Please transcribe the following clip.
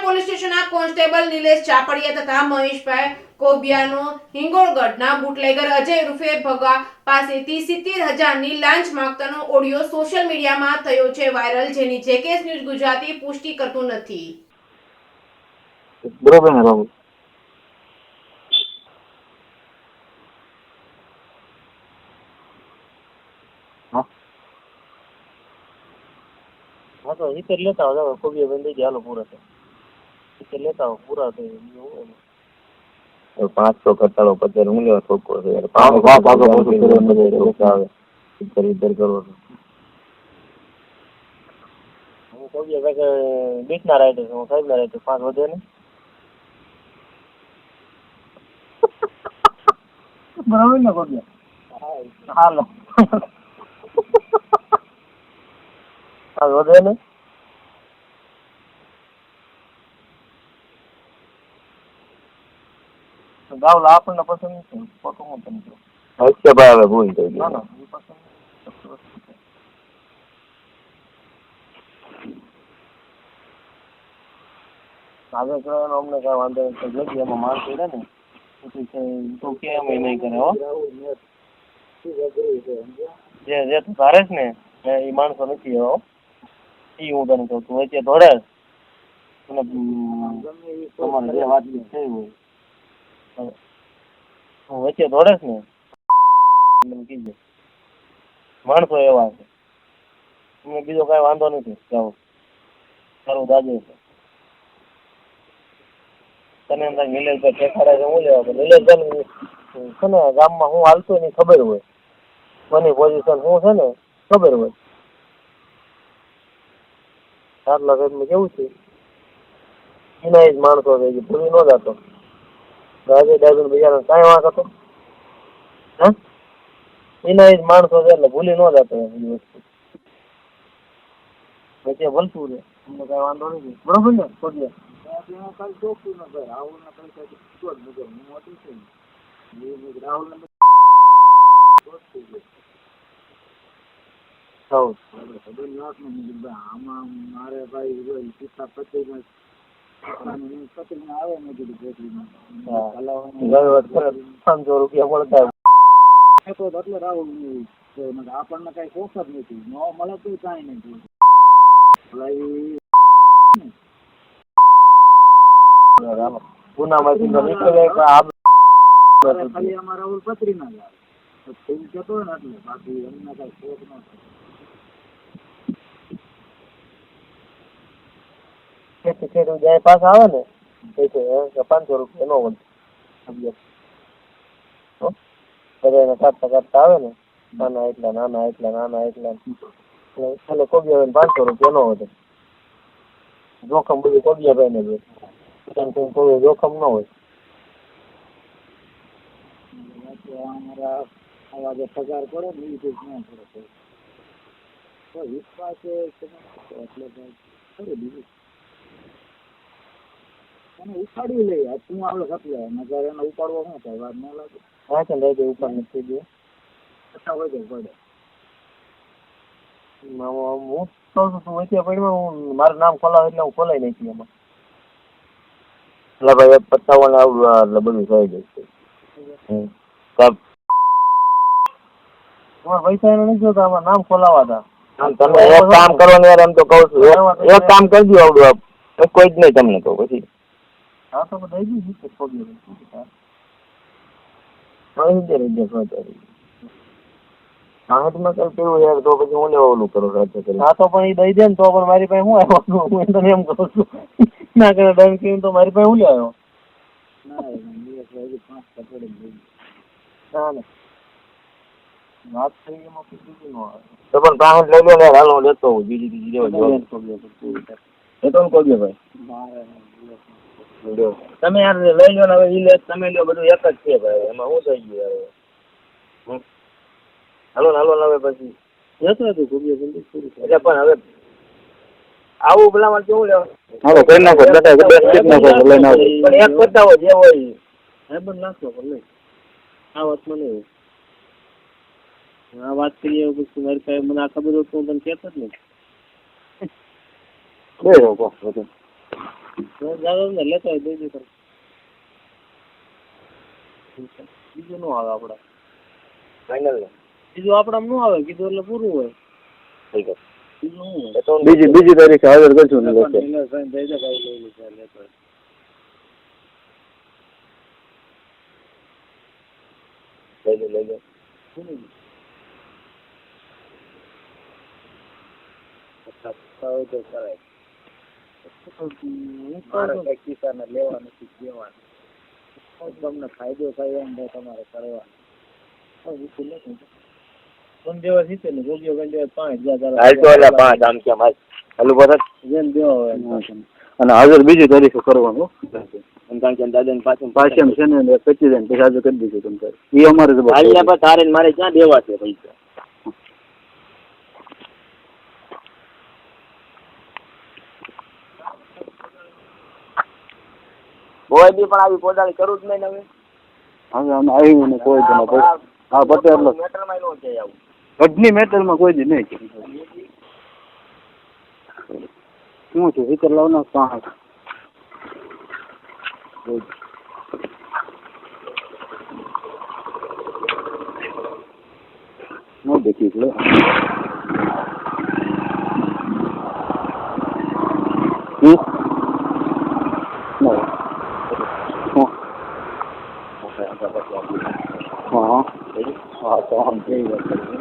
Police સ્ટેશનના constable Nilesh ચાપડિયા તથા મહેશભાઈ કોબિયાનો હિંગોળગઢના bootlegger Ajay ઉર્ફે ભગા પાસેથી 70,000ની લાંચ માંગતાનો ઓડિયો સોશિયલ મીડિયામાં થયો છે વાયરલ, જેની જેકેએસ ન્યૂઝ ગુજરાતી પુષ્ટિ કરતું નથી. બરોબર ને બાબુ? हाँ तो इतर लेता हो कोबी बंदे जालो पूरा से इतर लेता हो पूरा तो 500 करता लो 50 હું લેવા ઠોકો છે યાર 500 इधर करो હું કોબી કે બીટના રાઈડર હું સાહેબ ના રાઈડર 5 વધે ને બરાબર ને કોબી હાલો આ વધે ને ગાવલા આપણને પસંદ નથી ફોટો હું તમને અચ્છા ભાઈ હવે ભૂલ થઈ ગઈ ના ના એ પસંદ આગળ કરવાનો અમને કઈ વાંધો નથી જોઈ એમાં માણસો રહે ને તો કે અમે નહીં કરે હો જે તું ધારે છે ને એ માણસો નથી હો એ હું તને કહું તું વચ્ચે દોડે અને તમારે જે વાત થઈ હોય હું વચ્ચે દોડે ને મને કીધે માણસો એવા છે તમને બીજો કઈ વાંધો નથી જાઓ સારું દાદે છે તને અંદર નિલેશભાઈ ઠેકાડા છે હું લેવા નિલેશભાઈ છે ને ગામમાં હું હાલતો એની ખબર હોય મને પોઝિશન શું છે ને ખબર હોય આટલા ઘરમાં કેવું છે એના જ માણસો છે ભૂલી ન જતો રાજે ડાયબીન બિચારા કાંઈ વાંક હતો હા એના જ માણસો છે એટલે ભૂલી ન જતો એ વસ્તુ વચ્ચે ભલતું રહે અમને કાંઈ વાંધો નથી બરોબર ને ખોટી કાંઈ ચોખ્ખું ન ભાઈ રાહુલના પૈસા મોટું છે રાહુલ આમાં મારે ભાઈ પિતા પતિ આવે ને ₹500 મળતા એટલે રાહુલ આપણને કઈ શોખ જ નથી ન મળે તો કાંઈ નથી ગુનામાંથી નીકળે ખાલી અમારા રાહુલ પત્રી ના જાય જતો હોય ને એટલે બાકી એમને કઈ શોખ ન થાય જાય પાછા આવે ને ₹500 નો વધે બધાને કાઢતા કાઢતા આવે ને નાના એટલા એટલે કોબી આવે ₹500 નો વધે જોખમ બધું કોબિયાભાઈ ને જોઈએ કોઈ જોખમ ન હોય અમારા આવા જે પગાર પડે ને એ ચીજ ના પડે વિશ્વાસ એટલે ખરું બીજું એને ઉપાડી લઈએ તું આવે એટલે નગર એને ઉપાડવો શું થાય વાર ન લાગે હા ચાલ લઈ જાય ઉપાડ નથી દે અચ્છા હોય જાય પડે હું કહું છું તું વચ્ચે પડ્યો હું મારું નામ ખોલાવ એટલે હું ખોલાઈ નાખી એમાં એટલે ભાઈ 55 આવડું એટલે બધું થઈ જાય તમારે પૈસા એને નથી જોતા આમાં નામ ખોલાવા હતા તમે એક કામ કરો ને યાર એમ તો કહું છું એક કામ કરજો આવડું કોઈ જ નહીં તમને કહું પછી હા તો દઈ દીધું ખોટી આહટમાં કઈ કેવું યાર તો પછી હું લેવા ઓલું કરું હા તો પણ એ દઈ દે ને તો પણ મારી પાસે હું આવ્યો હું તને એમ કહું છું ના કરે ડન કેમ તો મારી પાસે હું લે આવ્યો ના વાત થઈ એમાં બીજું ન આવે તો પણ પાહટ લઈ લો ને હાલ હું લેતો હોઉં બીજી લેવા એ તો કહી ભાઈ તમે યાર લઈ લો ને હવે ઈ લે તમે લો બધું એક જ છે ભાઈ એમાં શું થઈ ગયું યાર હાલો હવે પછી જતો હતું ગુબિયા જલ્દી પૂરી એટલે પણ હવે આવું પેલામાં કેવું લેવા હાલો કરી નાખો પણ એક બતાવો જે હોય એ પણ નાખો પણ નહીં આ વાતમાં નહીં આ વાત કરીએ પછી મારી પાસે મને આ ખબર હોત તો હું તને કહેતો જ નહીં દાદા લેતો હોય દઈ દે. બીજું નું આવે આપડે ફાઇનલ બીજું આપડા નું આવે કીધું એટલે પૂરું હોય. બીજી તારીખે હાજર કરશું ને લેતો લઈ લેવાનું તમને ફાયદો થાય એમ તમારે કરવાનું. કોણ જેવા જીતે ને રોગીઓ કોણ જેવા 5,000 અને હાજર બીજી તારીખે કરવાનું. પાછળ છે ને 25 પછી હાજર કરી દીધું તમે. એ અમારે તારે મારે ક્યાં દેવા છે પૈસા? કોઈ બી પણ આવી પોદાળી કરું જ નહીં હવે. હવે આમ આવ્યું ને કોઈ જ હા પટેલ મેટરમાં નો જાય આવું. ગઢની મેટલમાં કોઈ જ નહીં. શું છે વિકર લાવના 5 no देखिए लो no हाँ हाँ तो हम यही बात करेंगे.